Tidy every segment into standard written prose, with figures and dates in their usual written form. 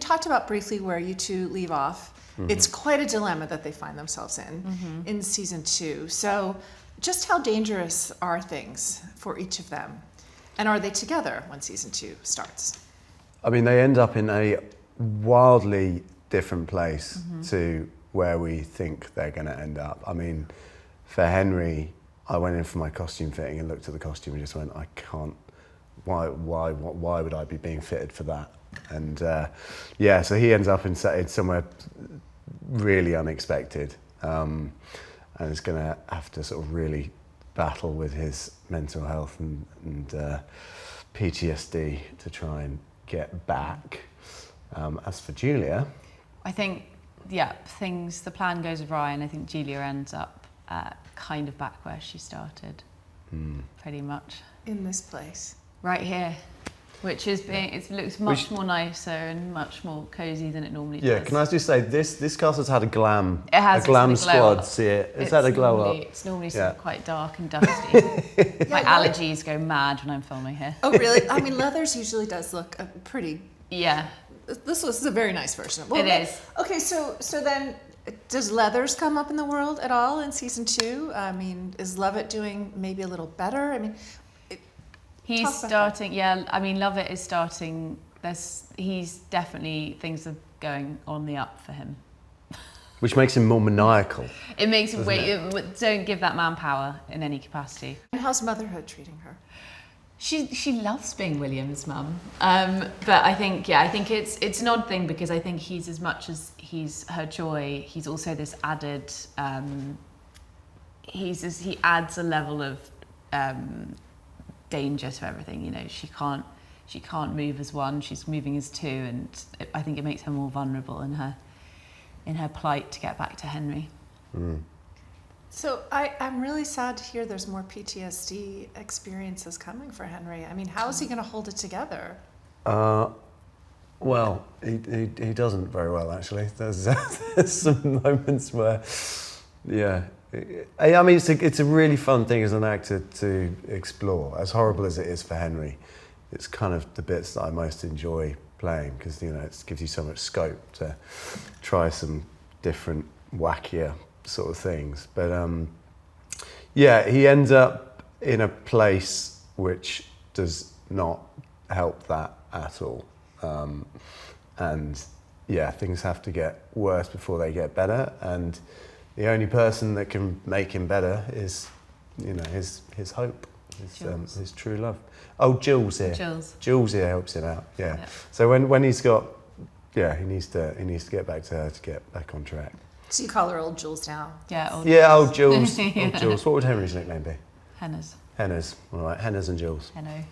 talked about briefly where you two leave off. It's quite a dilemma that they find themselves in season 2. So just how dangerous are things for each of them? And are they together when season 2 starts? I mean, they end up in a wildly different place to where we think they're going to end up. I mean, for Henry, I went in for my costume fitting and looked at the costume and just went, I can't, why would I be being fitted for that? And so he ends up in somewhere really unexpected, and is going to have to sort of really battle with his mental health and PTSD to try and get back. As for Julia, I think, the plan goes awry, and I think Julia ends up kind of back where she started, pretty much. In this place. Right here, which is it looks much more nicer and much more cosy than it normally does. Yeah, can I just say, this castle's had a glam squad, see it. It's had a glow up. It's normally sort of quite dark and dusty. My allergies go mad when I'm filming here. Oh, really? I mean, Leathers usually does look pretty... Yeah. This is a very nice version. It is. Okay, so then, does Leathers come up in the world at all in season 2? I mean, is Lovett doing maybe a little better? I mean... He's starting, I mean, Lovett is starting, he's definitely, things are going on the up for him. Which makes him more maniacal. It makes him, don't give that man power in any capacity. And how's motherhood treating her? She loves being William's mum, but I think it's an odd thing because I think he's, as much as he's her joy, he's also this added, he adds a level of danger to everything. You know, she can't move as one, she's moving as two, and I think it makes her more vulnerable in her plight to get back to Henry. So I'm really sad to hear there's more PTSD experiences coming for Henry. I mean, how is he going to hold it together? Well, he doesn't very well, actually. There's some moments where, I mean, it's a really fun thing as an actor to explore. As horrible as it is for Henry, it's kind of the bits that I most enjoy playing because, you know, it gives you so much scope to try some different, wackier sort of things. But he ends up in a place which does not help that at all. Things have to get worse before they get better, and the only person that can make him better is, you know, his hope, his true love. Oh, Jules here. Jules here helps him out. Yeah. So when he's got, he needs to get back to her to get back on track. So you call her Old Jules now? Yeah, Old Jules. Old Jules. What would Henry's nickname be? Henna's. All right, Henna's and Jules. Henno.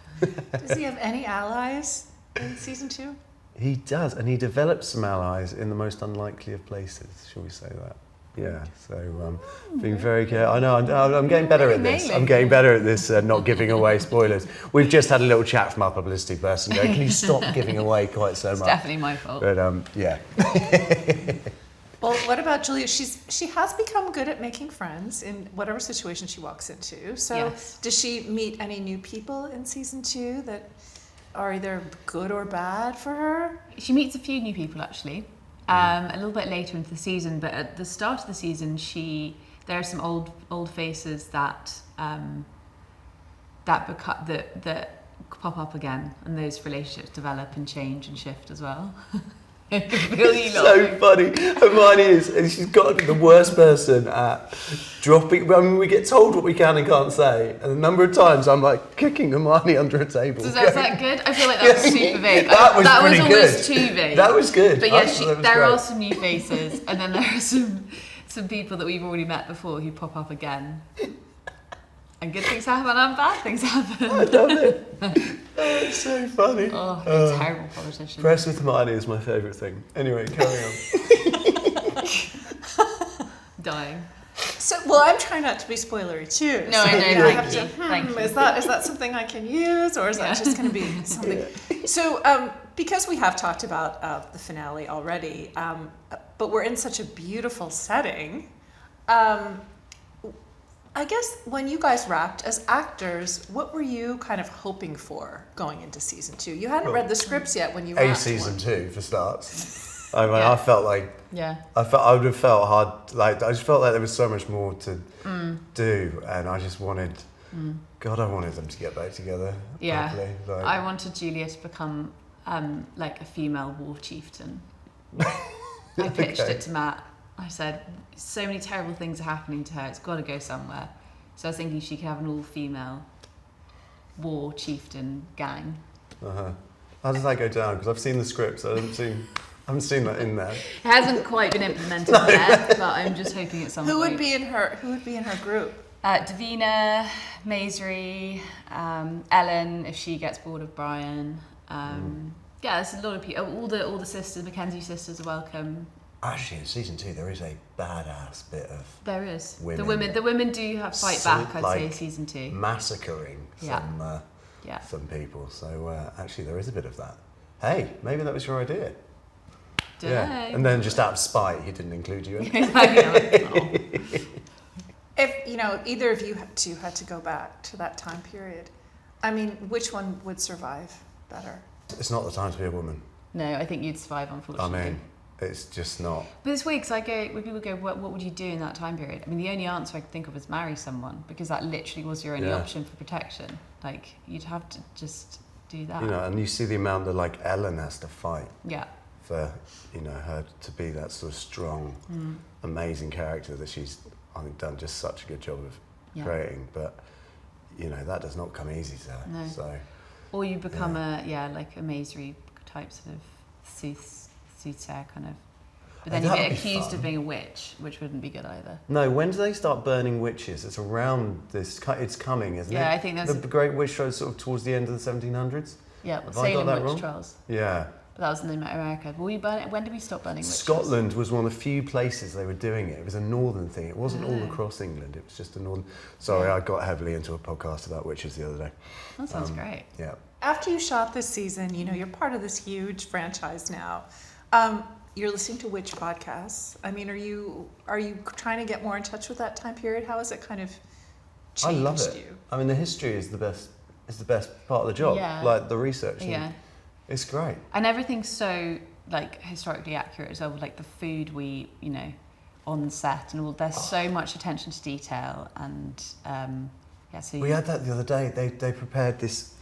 Does he have any allies in season 2? He does, and he develops some allies in the most unlikely of places, shall we say that? Yeah, so being very careful. I know, I'm getting better at this. I'm getting better at this, not giving away spoilers. We've just had a little chat from our publicity person going, can you stop giving away quite so much? It's definitely my fault. But Well, what about Julia? She has become good at making friends in whatever situation she walks into. So does she meet any new people in season 2 that are either good or bad for her? She meets a few new people, actually. A little bit later into the season, but at the start of the season, there are some old faces that pop up again, and those relationships develop and change and shift as well. Really so funny. Hermione is, and she's got to be the worst person at dropping. I mean, we get told what we can and can't say, and a number of times I'm like kicking Hermione under a table. So is that good? I feel like that was super vague. That was almost too vague. That was good. But there are some new faces, and then there are some people that we've already met before who pop up again. And good things happen and bad things happen. I love it. Oh, it's so funny. Oh, you're a terrible politician. Press with Hermione is my favourite thing. Anyway, carry on. Dying. So, well, I'm trying not to be spoilery too. No, I know. Thank you. Is that something I can use, or is that just going to be something? Yeah. So, because we have talked about the finale already, but we're in such a beautiful setting. I guess when you guys wrapped as actors, what were you kind of hoping for going into season 2? You hadn't read the scripts yet when you A wrapped season one. 2 for starts. I mean, Yeah. I felt like Yeah. I would have felt hard. Like I just felt like there was so much more to do, and I just wanted. God, I wanted them to get back together. Yeah. Properly. Like, I wanted Julia to become like a female war chieftain. I pitched Okay. it to Matt. I said, so many terrible things are happening to her. It's got to go somewhere. So I was thinking she could have an all-female war chieftain gang. How does that go down? Because I've seen the scripts. I haven't seen that in there. It hasn't quite been implemented yet, but I'm just hoping at some Who point. would be in her group? Davina, Maisery, Ellen if she gets bored of Brian. Yeah, there's a lot of people. All the sisters, Mackenzie sisters are welcome. Actually, in season 2, there is a badass bit of There is Women. The women do have fight So, back. I'd say like, season 2. massacring Yeah. Yeah. some people. So actually, there is a bit of that. Hey, maybe that was your idea. Dunno. And then just out of spite, he didn't include you in. If either of you two had to go back to that time period, I mean, which one would survive better? It's not the time to be a woman. No, I think you'd survive, I unfortunately. mean, it's just not. But it's weird because when people go, what would you do in that time period? I mean, the only answer I could think of is marry someone, because that literally was your only Yeah. option for protection. Like, you'd have to just do that. And you see the amount that like Ellen has to fight Yeah. for her to be that sort of strong, amazing character that she's, I think, done just such a good job of creating. But that does not come easy to her. No. So Or you become like a Maisery type sort of soothsayer kind of. But then you That get would be accused fun. of being a witch, which wouldn't be good either. no, when do they start burning witches? It's around this. It's coming, isn't it? Yeah, I think there's the Great Witch Trials sort of towards the end of the 1700s. Yeah, Have I got Salem that witch wrong? trials. Yeah. But that was in America. But when did we stop burning witches? Scotland was one of the few places they were doing it. It was a northern thing. It wasn't all across England. It was just a northern. Sorry, Yeah. I got heavily into a podcast about witches the other day. That sounds great. Yeah. After you shot this season, you're part of this huge franchise now. You're listening to which podcasts? I mean, are you trying to get more in touch with that time period? How has it kind of changed I love it. you? I mean, the history is the best part of the job. Yeah. Like the research. Yeah. It's great. And everything's so like historically accurate as well, like the food we on set and all. There's so much attention to detail and so We had that the other day. They prepared this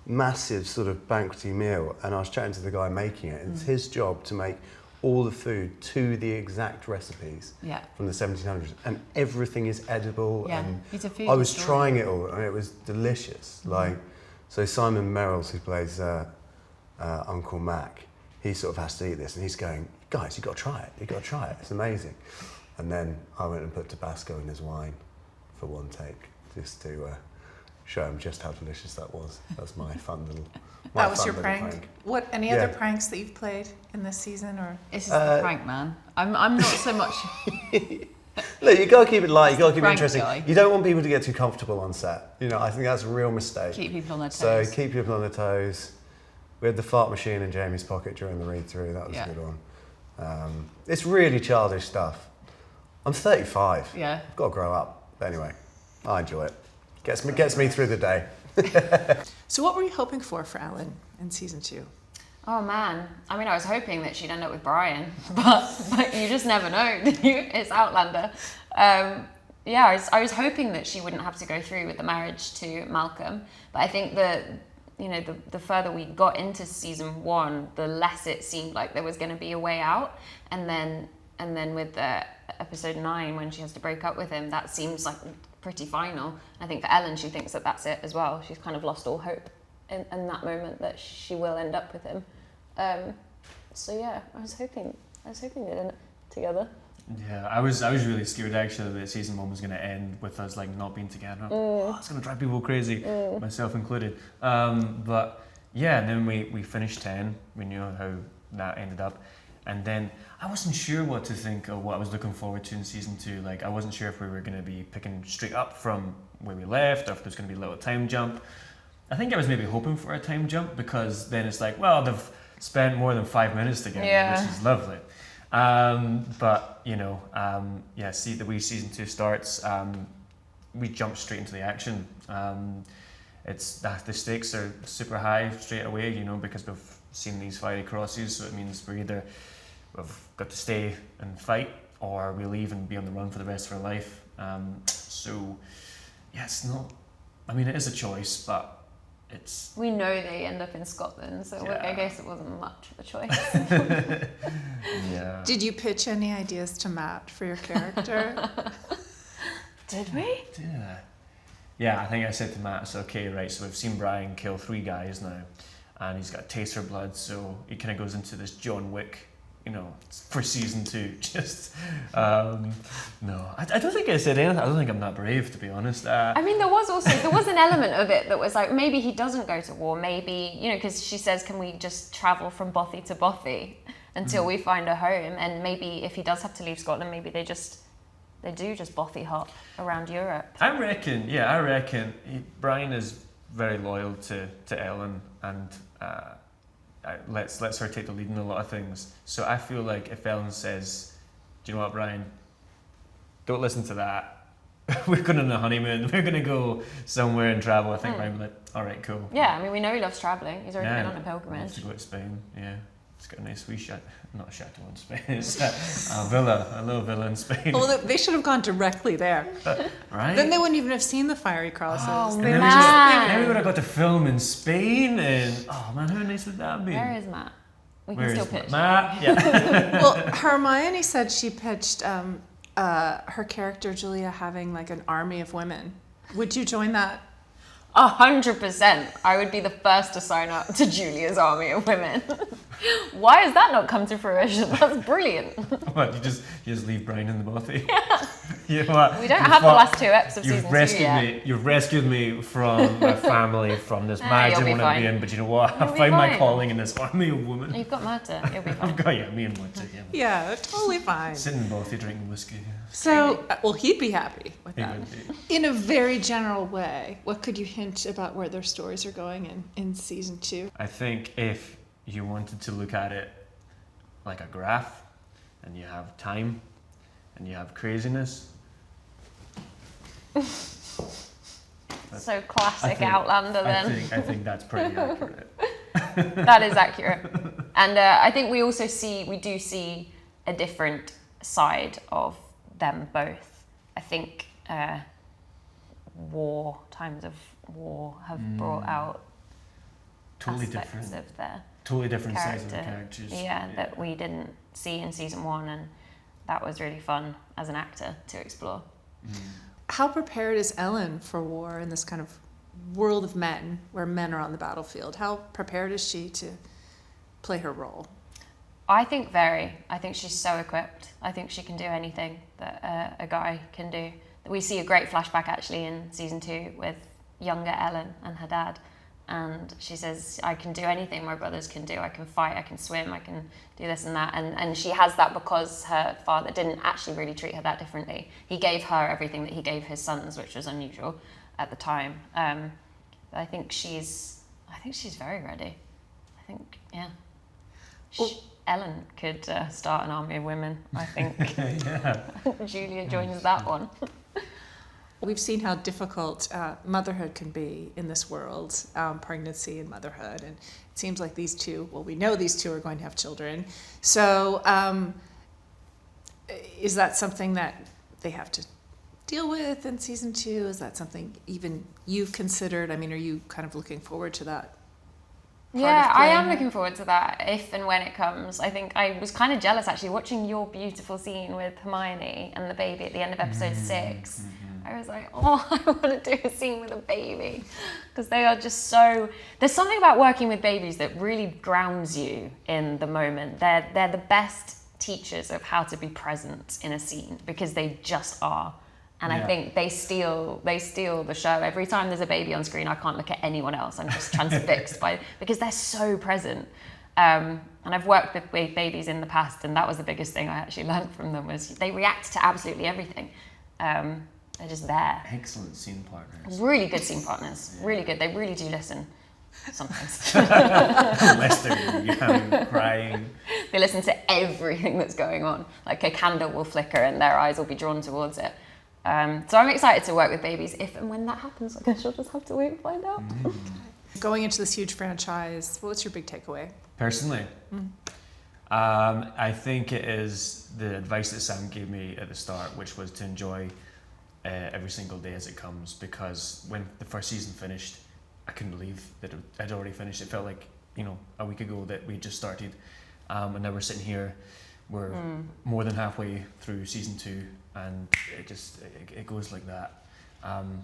massive sort of banqueting meal, and I was chatting to the guy making it, and it's his job to make all the food to the exact recipes from the 1700s, and everything is edible. Yeah, And he's a food I was historian. trying it all, and it was delicious. Like, so Simon Merrills, who plays Uncle Mac, he sort of has to eat this, and he's going, guys, you've got to try it. You've got to try it. It's amazing. And then I went and put Tabasco in his wine for one take, just to show him just how delicious that was. That's my fun little. That was your prank. What? Any other pranks that you've played in this season, or? This is the prank man. I'm not so much. Look, you got to keep it light. You got to keep it Prank interesting. guy. You don't want people to get too comfortable on set. I think that's a real mistake. Keep people on their So toes. keep people on their toes. We had the fart machine in Jamie's pocket during the read-through. That was a good one. It's really childish stuff. I'm 35. Yeah. I've got to grow up. But anyway, I enjoy it. Gets me through the day. So what were you hoping for Ellen in season 2? Oh man, I mean, I was hoping that she'd end up with Brian, but you just never know, do you? It's Outlander. I was hoping that she wouldn't have to go through with the marriage to Malcolm, but I think that the further we got into season 1, the less it seemed like there was going to be a way out, and then with the episode 9 when she has to break up with him, that seems like pretty final. I think for Ellen, she thinks that that's it as well. She's kind of lost all hope in that moment that she will end up with him. So yeah, I was hoping they'd end up together. Yeah, I was really scared actually that season 1 was going to end with us like not being together. Oh, it's going to drive people crazy, myself included. But yeah, and then we finished 10. We knew how that ended up, and then I wasn't sure what to think of what I was looking forward to in season 2. Like I wasn't sure if we were going to be picking straight up from where we left, or if there's going to be a little time jump. I think I was maybe hoping for a time jump, because then it's like, well, they've spent more than 5 minutes together, which is lovely. But see, the way season 2 starts, we jump straight into the action. It's that the stakes are super high straight away, you know, because we've seen these fiery crosses. So it means we've got to stay and fight, or we leave and be on the run for the rest of our life. So yeah, it's not. I mean, it is a choice, but it's. We know they end up in Scotland, so Yeah. I guess it wasn't much of a choice. Yeah. Did you pitch any ideas to Matt for your character? Did we? Yeah. Yeah, I think I said to Matt, it's okay, right, so we've seen Brian kill 3 guys now, and he's got a taste for blood, so he kind of goes into this John Wick, you know, for season 2, just, no, I don't think I said anything, I don't think I'm that brave, to be honest. I mean, there was an element of it that was like, maybe he doesn't go to war, maybe, you know, because she says, can we just travel from Bothy to Bothy until we find a home? And maybe if he does have to leave Scotland, maybe they do just Bothy hop around Europe. I reckon Brian is very loyal to Ellen, and lets her take the lead in a lot of things. So I feel like if Ellen says, do you know what, Brian, don't listen to that. We're going on a honeymoon. We're going to go somewhere and travel. I think Brian would be like, all right, cool. Yeah, I mean, we know he loves travelling. He's already been on a He pilgrimage. wants to go to Spain, yeah. It's got a nice wee not a chateau in Spain, it's a villa, a little villa in Spain. Well, they should have gone directly there. Right? Then they wouldn't even have seen the fiery crosses. Oh, They And would then we would have got to film in Spain, and oh man, how nice would that be? Where is Matt? We can Where still is pitch. Matt? Yeah. Well, Hermione said she pitched her character Julia having like an army of women. Would you join that? 100%. I would be the first to sign up to Julia's army of women. Why has that not come to fruition? That's brilliant. What, you just leave Brian in the bothy? Yeah. You know what? We don't have the last 2 eps of season 2 yet. You've rescued me from my family, from this marriage I you'll be want to be fine. in, but you know what? You'll I be found my fine. calling in this army of women. You've got Murta. You'll be fine. I've got, yeah, me and Monty, yeah. Yeah, totally fine. Sitting in bothy drinking whiskey. So, well, he'd be happy with He that. would be. In a very general way, what could you hint about where their stories are going in season 2? I think if you wanted to look at it like a graph, and you have time, and you have craziness. So classic I think- Outlander then. I think that's pretty accurate. That is accurate. And I think we do see a different side of them both. I think times of war have brought out Totally aspects different. of their Totally different sides of the character. characters. Yeah, that we didn't see in season 1, and that was really fun as an actor to explore. How prepared is Ellen for war in this kind of world of men, where men are on the battlefield? How prepared is she to play her role? I think she's so equipped. I think she can do anything that a guy can do. We see a great flashback actually in season 2 with younger Ellen and her dad. And she says, I can do anything my brothers can do. I can fight, I can swim, I can do this and that. And she has that because her father didn't actually really treat her that differently. He gave her everything that he gave his sons, which was unusual at the time. I think she's very ready. I think, yeah. Ellen could start an army of women, I think. Yeah. Julia joins that one. We've seen how difficult motherhood can be in this world, pregnancy and motherhood. And it seems like we know these two are going to have children. So is that something that they have to deal with in season 2? Is that something even you've considered? I mean, are you kind of looking forward to that? Yeah, I am looking forward to that if and when it comes. I think I was kind of jealous actually watching your beautiful scene with Hermione and the baby at the end of episode 6. I was like, oh, I want to do a scene with a baby because they are just so. There's something about working with babies that really grounds you in the moment. They're the best teachers of how to be present in a scene because they just are. And I think they steal the show. Every time there's a baby on screen, I can't look at anyone else. I'm just transfixed because they're so present. And I've worked with babies in the past, and that was the biggest thing I actually learned from them was they react to absolutely everything. They're just there. Excellent scene partners. Really good scene partners. Really good. They really do listen sometimes. Unless they're yelling, crying. They listen to everything that's going on. Like a candle will flicker and their eyes will be drawn towards it. So I'm excited to work with babies. If and when that happens, I guess you'll just have to wait and find out. Going into this huge franchise, what's your big takeaway? Personally, I think it is the advice that Sam gave me at the start, which was to enjoy every single day as it comes, because when the first season finished, I couldn't believe that it had already finished. It felt like, you know, a week ago that we just started, and now we're sitting here, we're more than halfway through season 2, and it goes like that.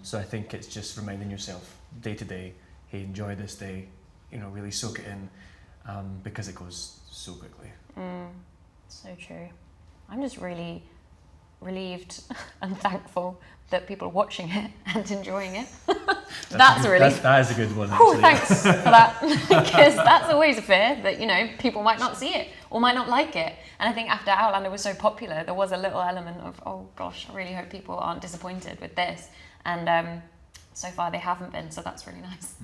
So I think it's just reminding yourself day to day, hey, enjoy this day, you know, really soak it in, because it goes so quickly. So true. I'm just really relieved and thankful that people are watching it and enjoying it. That's a relief. That is a good one, Oh, actually. thanks for that. Because that's always a fear that, you know, people might not see it or might not like it. And I think after Outlander was so popular, there was a little element of, oh gosh, I really hope people aren't disappointed with this. And so far they haven't been, so that's really nice.